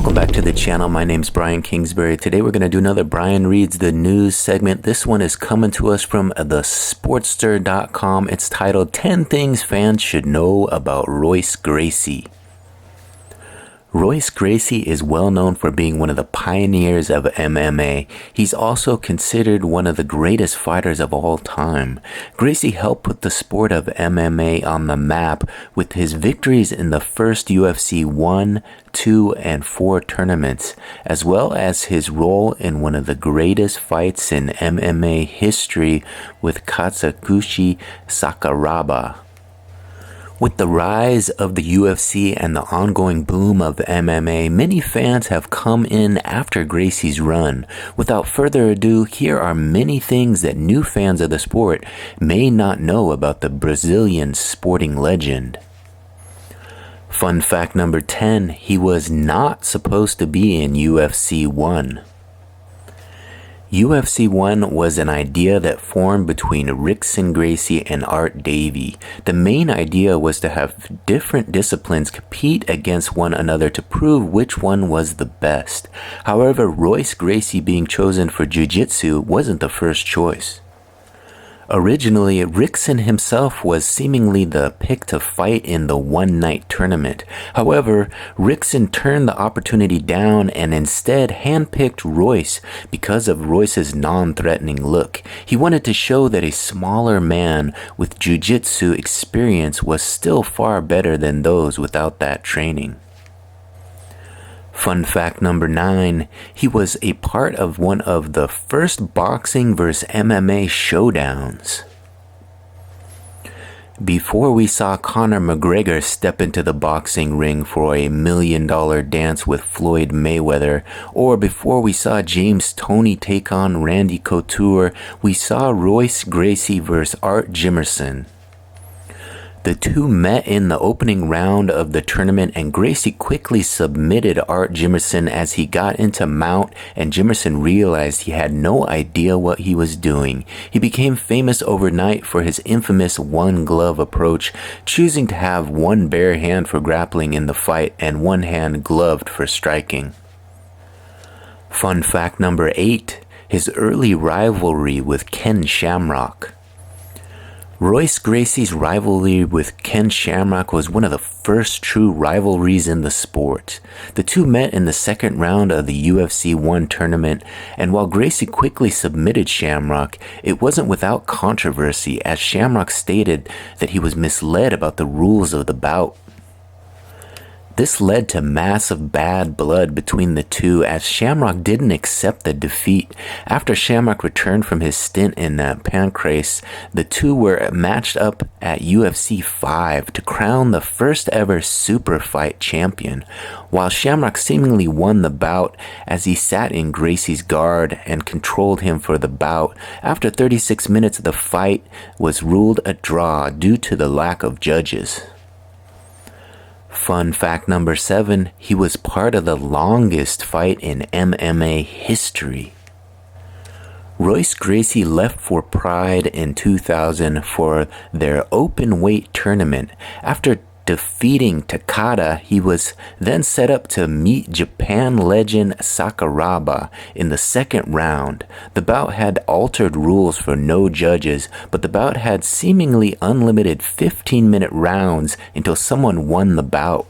Welcome back to the channel. My name's Brian Kingsbury. Today we're going to do another Brian Reads the News segment. This one is coming to us from thesportster.com. It's titled 10 Things Fans Should Know About Royce Gracie. Royce Gracie is well known for being one of the pioneers of MMA. He's also considered one of the greatest fighters of all time. Gracie helped put the sport of MMA on the map with his victories in the first UFC 1, 2, and 4 tournaments, as well as his role in one of the greatest fights in MMA history with Katsuyoshi Sakuraba. With the rise of the UFC and the ongoing boom of MMA, many fans have come in after Gracie's run. Without further ado, here are many things that new fans of the sport may not know about the Brazilian sporting legend. Fun fact number 10, he was not supposed to be in UFC 1. UFC 1 was an idea that formed between Royce Gracie and Art Davie. The main idea was to have different disciplines compete against one another to prove which one was the best. However, Royce Gracie being chosen for jiu-jitsu wasn't the first choice. Originally, Rickson himself was seemingly the pick to fight in the one-night tournament. However, Rickson turned the opportunity down and instead handpicked Royce because of Royce's non-threatening look. He wanted to show that a smaller man with jiu-jitsu experience was still far better than those without that training. Fun fact number 9, he was a part of one of the first boxing vs. MMA showdowns. Before we saw Conor McGregor step into the boxing ring for a $1 million dance with Floyd Mayweather, or before we saw James Toney take on Randy Couture, we saw Royce Gracie vs. Art Jimerson. The two met in the opening round of the tournament and Gracie quickly submitted Art Jimerson as he got into mount and Jimerson realized he had no idea what he was doing. He became famous overnight for his infamous one-glove approach, choosing to have one bare hand for grappling in the fight and one hand gloved for striking. Fun fact number 8, his early rivalry with Ken Shamrock. Royce Gracie's rivalry with Ken Shamrock was one of the first true rivalries in the sport. The two met in the second round of the UFC 1 tournament, and while Gracie quickly submitted Shamrock, it wasn't without controversy as Shamrock stated that he was misled about the rules of the bout. This led to massive bad blood between the two as Shamrock didn't accept the defeat. After Shamrock returned from his stint in Pancrase, the two were matched up at UFC 5 to crown the first ever super fight champion. While Shamrock seemingly won the bout as he sat in Gracie's guard and controlled him for the bout, after 36 minutes the fight was ruled a draw due to the lack of judges. Fun fact number 7, he was part of the longest fight in MMA history. Royce Gracie left for Pride in 2000 for their open weight tournament. After defeating Takada, he was then set up to meet Japan legend Sakuraba in the second round. The bout had altered rules for no judges, but the bout had seemingly unlimited 15-minute rounds until someone won the bout.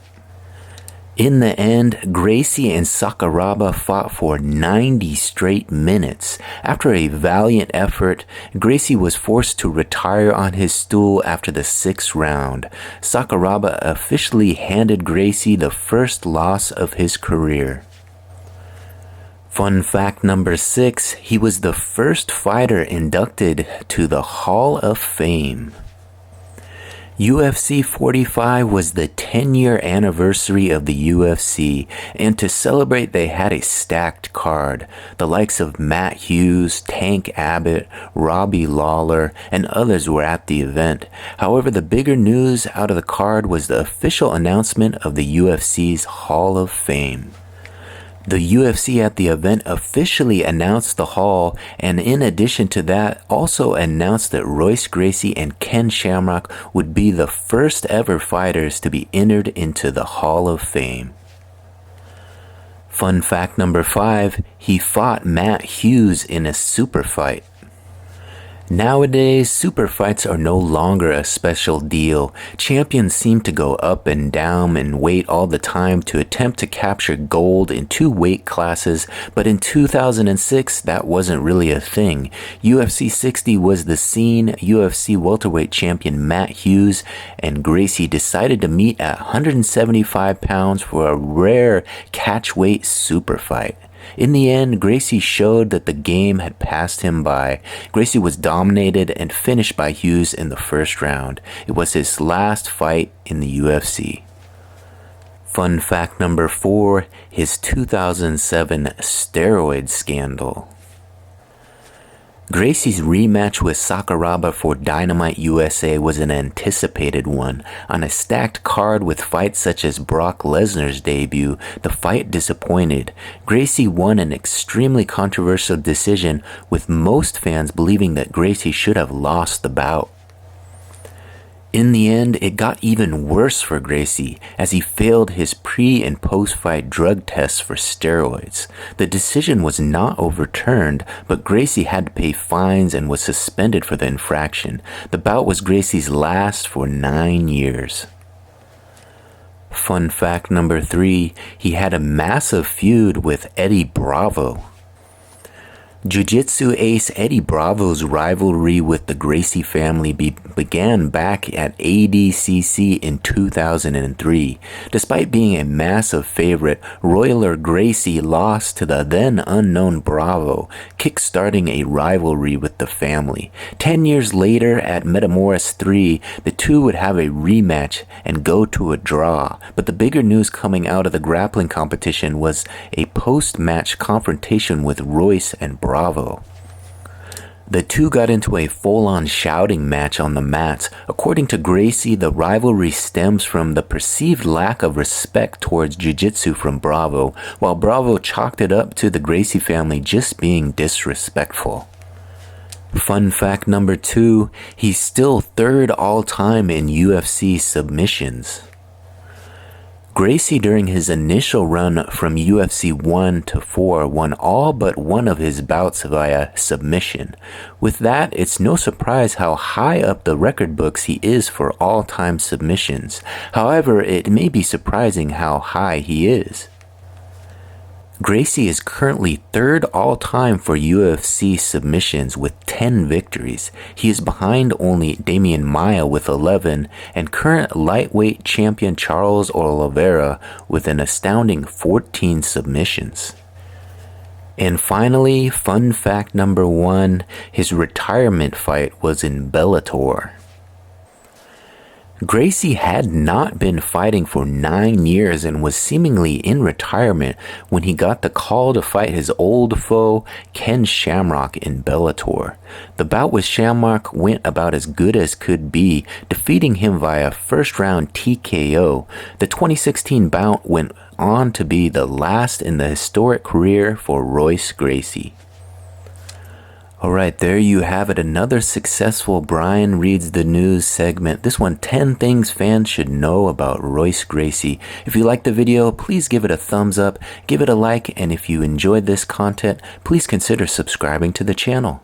In the end, Gracie and Sakuraba fought for 90 straight minutes. After a valiant effort, Gracie was forced to retire on his stool after the 6th round. Sakuraba officially handed Gracie the first loss of his career. Fun fact number 6, he was the first fighter inducted to the Hall of Fame. UFC 45 was the 10-year anniversary of the UFC, and to celebrate they had a stacked card. The likes of Matt Hughes, Tank Abbott, Robbie Lawler, and others were at the event. However, the bigger news out of the card was the official announcement of the UFC's Hall of Fame. The UFC at the event officially announced the Hall, and in addition to that, also announced that Royce Gracie and Ken Shamrock would be the first ever fighters to be entered into the Hall of Fame. Fun fact number 5, he fought Matt Hughes in a super fight. Nowadays, super fights are no longer a special deal. Champions seem to go up and down in weight all the time to attempt to capture gold in 2 weight classes, but in 2006, that wasn't really a thing. UFC 60 was the scene. UFC welterweight champion Matt Hughes and Gracie decided to meet at 175 pounds for a rare catchweight super fight. In the end, Gracie showed that the game had passed him by. Gracie was dominated and finished by Hughes in the first round. It was his last fight in the UFC. Fun fact number 4, his 2007 steroid scandal. Gracie's rematch with Sakuraba for Dynamite USA was an anticipated one. On a stacked card with fights such as Brock Lesnar's debut, the fight disappointed. Gracie won an extremely controversial decision, with most fans believing that Gracie should have lost the bout. In the end, it got even worse for Gracie as he failed his pre- and post-fight drug tests for steroids. The decision was not overturned, but Gracie had to pay fines and was suspended for the infraction. The bout was Gracie's last for 9 years. Fun fact number 3, he had a massive feud with Eddie Bravo. Jiu-jitsu ace Eddie Bravo's rivalry with the Gracie family began back at ADCC in 2003. Despite being a massive favorite, Royce Gracie lost to the then unknown Bravo, kickstarting a rivalry with the family. 10 years later at Metamoris 3, the two would have a rematch and go to a draw. But the bigger news coming out of the grappling competition was a post-match confrontation with Royce and Bravo. The two got into a full-on shouting match on the mats. According to Gracie, the rivalry stems from the perceived lack of respect towards jiu-jitsu from Bravo, while Bravo chalked it up to the Gracie family just being disrespectful. Fun fact number 2, he's still 3rd all-time in UFC submissions. Gracie, during his initial run from UFC 1 to 4, won all but one of his bouts via submission. With that, it's no surprise how high up the record books he is for all-time submissions. However, it may be surprising how high he is. Gracie is currently 3rd all-time for UFC submissions with 10 victories. He is behind only Damian Maia with 11 and current lightweight champion Charles Oliveira with an astounding 14 submissions. And finally, fun fact number 1, his retirement fight was in Bellator. Gracie had not been fighting for 9 years and was seemingly in retirement when he got the call to fight his old foe, Ken Shamrock, in Bellator. The bout with Shamrock went about as good as could be, defeating him via first-round TKO. The 2016 bout went on to be the last in the historic career for Royce Gracie. Alright, there you have it, another successful Brian Reads the News segment. This one, 10 things fans should know about Royce Gracie. If you liked the video, please give it a thumbs up, give it a like, and if you enjoyed this content, please consider subscribing to the channel.